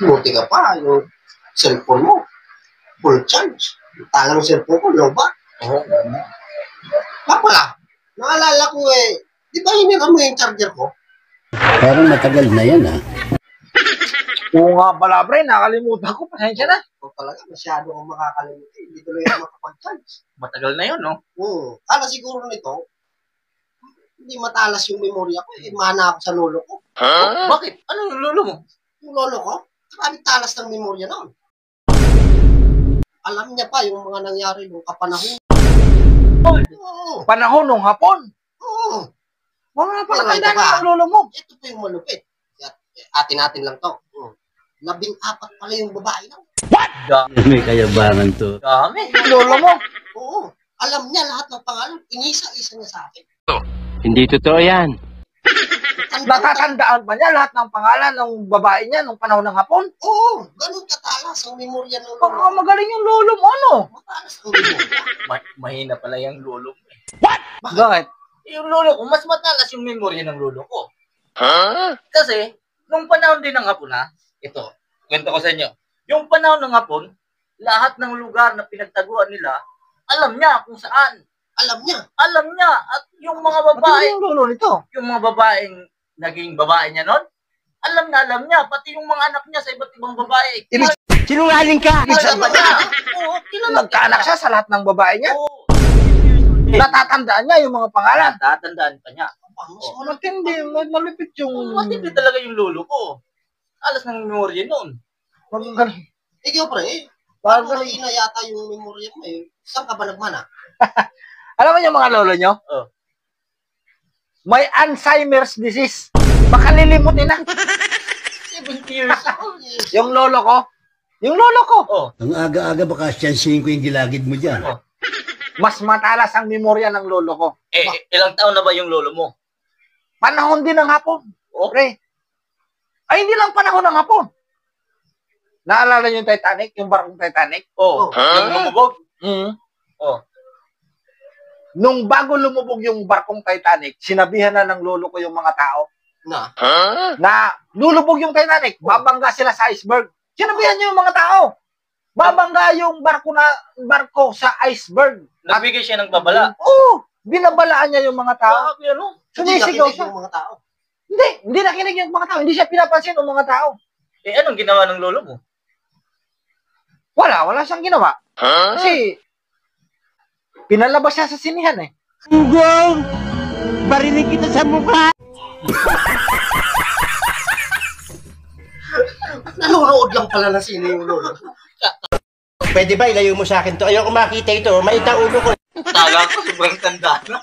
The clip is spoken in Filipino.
Buti ka pa, yung cellphone mo, full charge. Tala ng cellphone ko, loba. Oo. Papa, naalala ko di ba hinira mo yung charger ko? Parang matagal na yan, ha? Oo nga pala, pre. Nakalimutan ko. Pasensya na. Ito talaga, masyado akong makakalimutan. Hindi tuloy ako makapag-charge. Matagal na yun, no? Kala siguro nito, hindi matalas yung memorya ko. Mana ako sa lolo ko. Huh? Bakit? Ano yung lolo mo? Yung lolo ko, marami talas ng memorya noon. Alam niya pa yung mga nangyari nung kapanahon. Panahon nung hapon? Oo. Mga palatanda ng lolo mo. Ito po yung malupit. Atin-atin lang to. 14 pala yung babae na. What? May kayabangan to. Dami. Lolo mo. Oo. Alam niya lahat ng pangalan. Inisa-isa niya sa akin. Hindi totoo yan. Natatandaan pa niya lahat ng pangalan ng babae niya nung panahon ng hapon? Oo. Ganun katalas ang memorya ng lolo. Baka magaling yung lolo mo, ano? Matalas ang memorya. Mahina pala yung lolo mo. What? Bakit? Yung lolo ko, mas matalas yung memorya ng lolo ko. Huh? Kasi, nung panahon din ng hapon, ito, kwento ko sa inyo. Yung panahon ng hapon, lahat ng lugar na pinagtaguan nila, alam niya kung saan. Alam niya. Alam niya. At yung mga babae, yung lolo nito, yung mga babaeng naging babae niya nun, alam niya. Pati yung mga anak niya sa iba't ibang babae. Sinungaling ka! Kilala niya. Oo, kilala. Nagkaanak siya sa lahat ng babae niya. Oo. Natatandaan niya yung mga pangalan. Natatandaan pa niya. Matindi, malupit yung... Matindi talaga yung lolo ko. Alas ng memorya nun. Magaling. Ikaw pre, parang na yata yung memorya mo Saan ka ba nagmana? Alam mo yung mga lolo nyo? May Alzheimer's disease. Baka lilimutin na. 70 years old. Yung lolo ko. Yung lolo ko. Ang aga-aga baka siyansihin ko yung gilagid mo dyan. Mas matalas ang memorya ng lolo ko. Ilang taon na ba yung lolo mo? Panahon din ng hapon. Pre. Ay, hindi lang panahon ng hapon. Naalala niyo yung Titanic? Yung barkong Titanic? Yung lumubog? Nung bago lumubog yung barkong Titanic, sinabihan na ng lolo ko yung mga tao na lulubog yung Titanic, babangga sila sa iceberg. Sinabihan niyo yung mga tao. Babangga yung barko sa iceberg. Nabigay siya ng babala? Oo. Binabalaan niya yung mga tao. Sumisigaw siya. Yung mga tao. Hindi nakinig yung mga tao. Hindi siya pinapansin ng mga tao. Anong ginawa ng lolo mo? Wala siyang ginawa. Kasi, pinalabas siya sa sinihan Ugong! Barinig kita sa mukha! Nanonood lang pala na sino yung lolo. Pwede ba ilayo mo sa akin to? Ayoko makita ito. Maita ulo ko. Taga ko, sobrang tanda na.